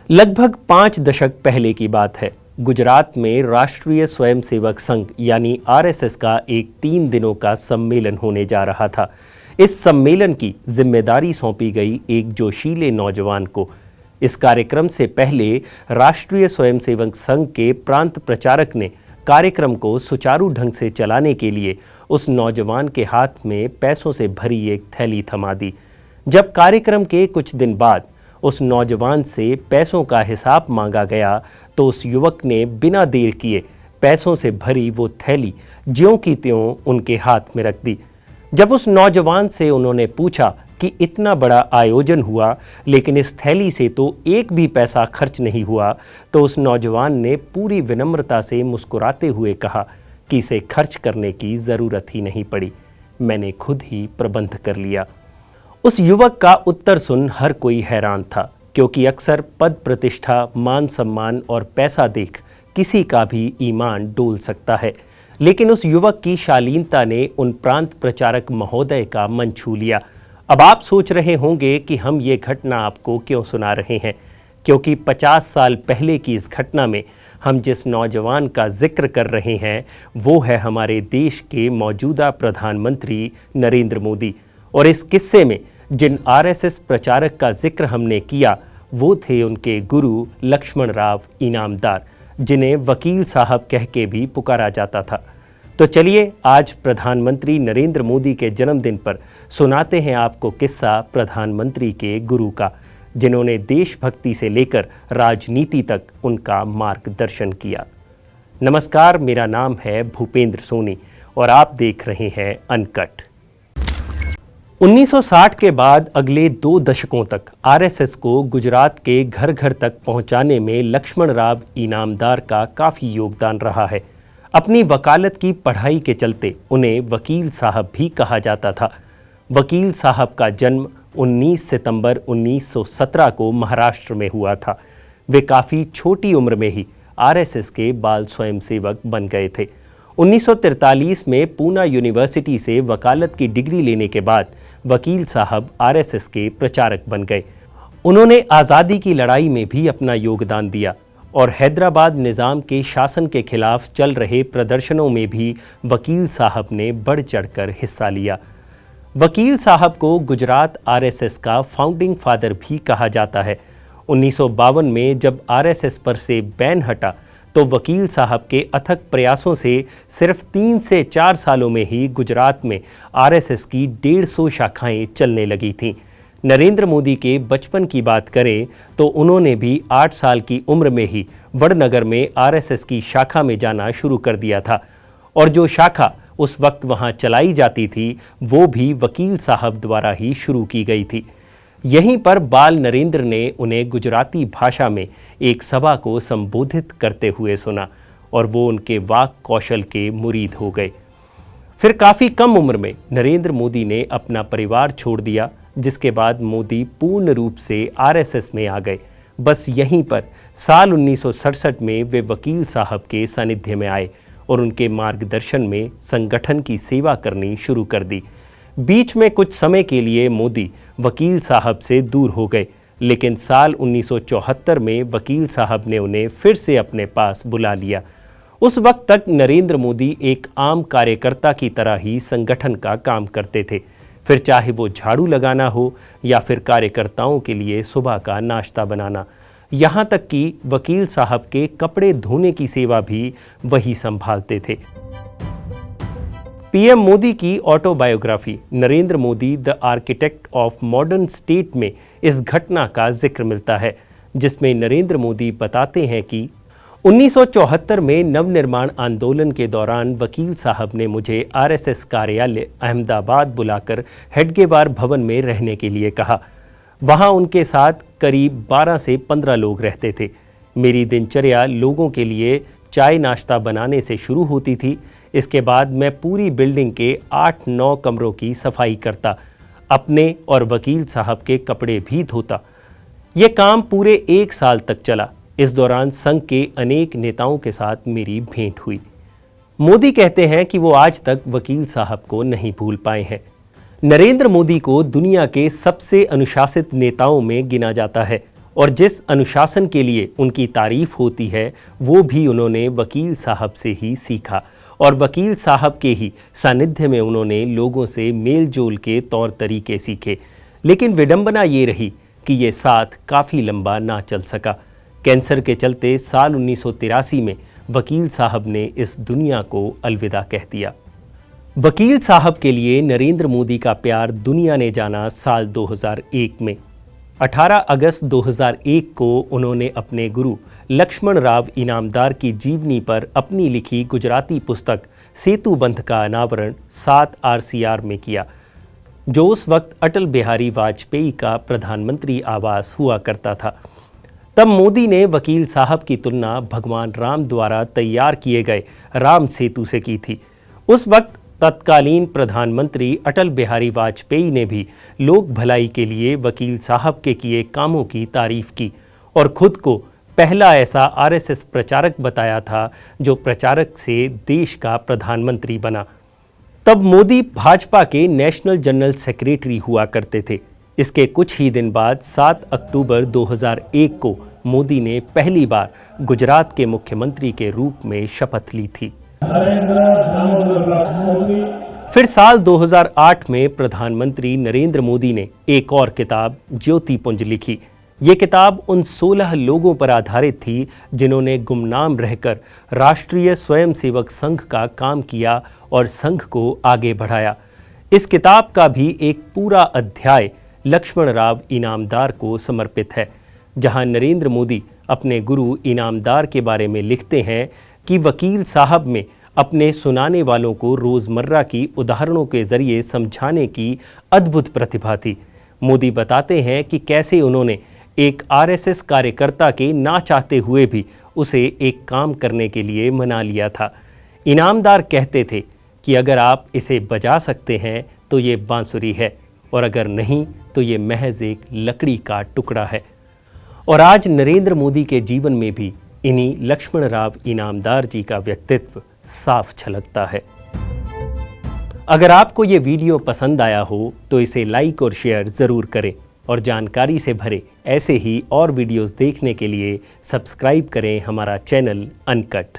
लगभग 5 दशक पहले की बात है। गुजरात में राष्ट्रीय स्वयंसेवक संघ यानी आरएसएस का एक 3 दिनों का सम्मेलन होने जा रहा था। इस सम्मेलन की जिम्मेदारी सौंपी गई एक जोशीले नौजवान को। इस कार्यक्रम से पहले राष्ट्रीय स्वयंसेवक संघ के प्रांत प्रचारक ने कार्यक्रम को सुचारू ढंग से चलाने के लिए उस नौजवान के हाथ में पैसों से भरी एक थैली थमा दी। जब कार्यक्रम के कुछ दिन बाद उस नौजवान से पैसों का हिसाब मांगा गया तो उस युवक ने बिना देर किए पैसों से भरी वो थैली ज्यों की त्यों उनके हाथ में रख दी। जब उस नौजवान से उन्होंने पूछा कि इतना बड़ा आयोजन हुआ लेकिन इस थैली से तो एक भी पैसा खर्च नहीं हुआ, तो उस नौजवान ने पूरी विनम्रता से मुस्कुराते हुए कहा कि इसे खर्च करने की ज़रूरत ही नहीं पड़ी, मैंने खुद ही प्रबंध कर लिया। उस युवक का उत्तर सुन हर कोई हैरान था, क्योंकि अक्सर पद प्रतिष्ठा, मान सम्मान और पैसा देख किसी का भी ईमान डोल सकता है, लेकिन उस युवक की शालीनता ने उन प्रांत प्रचारक महोदय का मन छू लिया। अब आप सोच रहे होंगे कि हम ये घटना आपको क्यों सुना रहे हैं, क्योंकि 50 साल पहले की इस घटना में हम जिस नौजवान का जिक्र कर रहे हैं वो है हमारे देश के मौजूदा प्रधानमंत्री नरेंद्र मोदी। और इस किस्से में जिन आरएसएस प्रचारक का जिक्र हमने किया वो थे उनके गुरु लक्ष्मण राव इनामदार, जिन्हें वकील साहब कह के भी पुकारा जाता था। तो चलिए आज प्रधानमंत्री नरेंद्र मोदी के जन्मदिन पर सुनाते हैं आपको किस्सा प्रधानमंत्री के गुरु का, जिन्होंने देशभक्ति से लेकर राजनीति तक उनका मार्गदर्शन किया। नमस्कार, मेरा नाम है भूपेंद्र सोनी और आप देख रहे हैं अनकट। 1960 के बाद अगले 2 दशकों तक आरएसएस को गुजरात के घर घर तक पहुंचाने में लक्ष्मण राव इनामदार का काफ़ी योगदान रहा है। अपनी वकालत की पढ़ाई के चलते उन्हें वकील साहब भी कहा जाता था। वकील साहब का जन्म 19 सितंबर 1917 को महाराष्ट्र में हुआ था। वे काफ़ी छोटी उम्र में ही आरएसएस के बाल स्वयंसेवक बन गए थे। 1943 में पूना यूनिवर्सिटी से वकालत की डिग्री लेने के बाद वकील साहब आरएसएस के प्रचारक बन गए। उन्होंने आज़ादी की लड़ाई में भी अपना योगदान दिया और हैदराबाद निज़ाम के शासन के खिलाफ चल रहे प्रदर्शनों में भी वकील साहब ने बढ़ चढ़कर हिस्सा लिया। वकील साहब को गुजरात आरएसएस का फाउंडिंग फादर भी कहा जाता है। 1952 में जब आरएसएस पर से बैन हटा तो वकील साहब के अथक प्रयासों से सिर्फ 3 से 4 सालों में ही गुजरात में आरएसएस की 150 शाखाएं चलने लगी थीं। नरेंद्र मोदी के बचपन की बात करें तो उन्होंने भी 8 साल की उम्र में ही वडनगर में आरएसएस की शाखा में जाना शुरू कर दिया था, और जो शाखा उस वक्त वहां चलाई जाती थी वो भी वकील साहब द्वारा ही शुरू की गई थी। यहीं पर बाल नरेंद्र ने उन्हें गुजराती भाषा में एक सभा को संबोधित करते हुए सुना और वो उनके वाक कौशल के मुरीद हो गए। फिर काफ़ी कम उम्र में नरेंद्र मोदी ने अपना परिवार छोड़ दिया, जिसके बाद मोदी पूर्ण रूप से आरएसएस में आ गए। बस यहीं पर साल 1967 में वे वकील साहब के सानिध्य में आए और उनके मार्गदर्शन में संगठन की सेवा करनी शुरू कर दी। बीच में कुछ समय के लिए मोदी वकील साहब से दूर हो गए, लेकिन साल 1974 में वकील साहब ने उन्हें फिर से अपने पास बुला लिया। उस वक्त तक नरेंद्र मोदी एक आम कार्यकर्ता की तरह ही संगठन का काम करते थे, फिर चाहे वो झाड़ू लगाना हो या फिर कार्यकर्ताओं के लिए सुबह का नाश्ता बनाना। यहाँ तक कि वकील साहब के कपड़े धोने की सेवा भी वही संभालते थे। पीएम मोदी की autobiography Narendra Modi the architect of modern state में इस घटना का जिक्र मिलता है, जिसमें नरेंद्र मोदी बताते हैं कि 1974 में नवनिर्माण आंदोलन के दौरान वकील साहब ने मुझे आरएसएस कार्यालय अहमदाबाद बुलाकर हेडगेवार भवन में रहने के लिए कहा। वहां उनके साथ करीब 12 से 15 लोग रहते थे। मेरी दिनचर्या लोगों के लिए चाय नाश्ता बनाने से शुरू होती थी। इसके बाद मैं पूरी बिल्डिंग के 8-9 कमरों की सफाई करता, अपने और वकील साहब के कपड़े भी धोता। ये काम पूरे 1 साल तक चला। इस दौरान संघ के अनेक नेताओं के साथ मेरी भेंट हुई। मोदी कहते हैं कि वो आज तक वकील साहब को नहीं भूल पाए हैं। नरेंद्र मोदी को दुनिया के सबसे अनुशासित नेताओं में गिना जाता है और जिस अनुशासन के लिए उनकी तारीफ होती है वो भी उन्होंने वकील साहब से ही सीखा और वकील साहब के ही सानिध्य में उन्होंने लोगों से मेल जोल के तौर तरीके सीखे। लेकिन विडंबना ये रही कि ये साथ काफ़ी लंबा ना चल सका। कैंसर के चलते साल 1983 में वकील साहब ने इस दुनिया को अलविदा कह दिया। वकील साहब के लिए नरेंद्र मोदी का प्यार दुनिया ने जाना साल 2001 में। 18 अगस्त 2001 को उन्होंने अपने गुरु लक्ष्मण राव इनामदार की जीवनी पर अपनी लिखी गुजराती पुस्तक सेतुबंध का अनावरण 7 RCR में किया, जो उस वक्त अटल बिहारी वाजपेयी का प्रधानमंत्री आवास हुआ करता था। तब मोदी ने वकील साहब की तुलना भगवान राम द्वारा तैयार किए गए राम सेतु से की थी। उस वक्त तत्कालीन प्रधानमंत्री अटल बिहारी वाजपेयी ने भी लोक भलाई के लिए वकील साहब के किए कामों की तारीफ की और खुद को पहला ऐसा RSS प्रचारक बताया था जो प्रचारक से देश का प्रधानमंत्री बना। तब मोदी भाजपा के नेशनल जनरल सेक्रेटरी हुआ करते थे। इसके कुछ ही दिन बाद 7 अक्टूबर 2001 को मोदी ने पहली बार गुजरात के मुख्यमंत्री के रूप में शपथ ली थी। फिर साल 2008 में प्रधानमंत्री नरेंद्र मोदी ने एक और किताब ज्योतिपुंज लिखी। ये किताब उन 16 लोगों पर आधारित थी जिन्होंने गुमनाम रहकर राष्ट्रीय स्वयंसेवक संघ का काम किया और संघ को आगे बढ़ाया। इस किताब का भी एक पूरा अध्याय लक्ष्मण राव इनामदार को समर्पित है, जहां नरेंद्र मोदी अपने गुरु इनामदार के बारे में लिखते हैं कि वकील साहब में अपने सुनाने वालों को रोज़मर्रा की उदाहरणों के जरिए समझाने की अद्भुत प्रतिभा थी। मोदी बताते हैं कि कैसे उन्होंने एक RSS कार्यकर्ता के ना चाहते हुए भी उसे एक काम करने के लिए मना लिया था। इनामदार कहते थे कि अगर आप इसे बजा सकते हैं तो ये बांसुरी है और अगर नहीं तो ये महज एक लकड़ी का टुकड़ा है। और आज नरेंद्र मोदी के जीवन में भी इन्हीं लक्ष्मण राव इनामदार जी का व्यक्तित्व साफ झलकता है। अगर आपको ये वीडियो पसंद आया हो तो इसे लाइक और शेयर ज़रूर करें और जानकारी से भरे ऐसे ही और वीडियोस देखने के लिए सब्सक्राइब करें हमारा चैनल अनकट।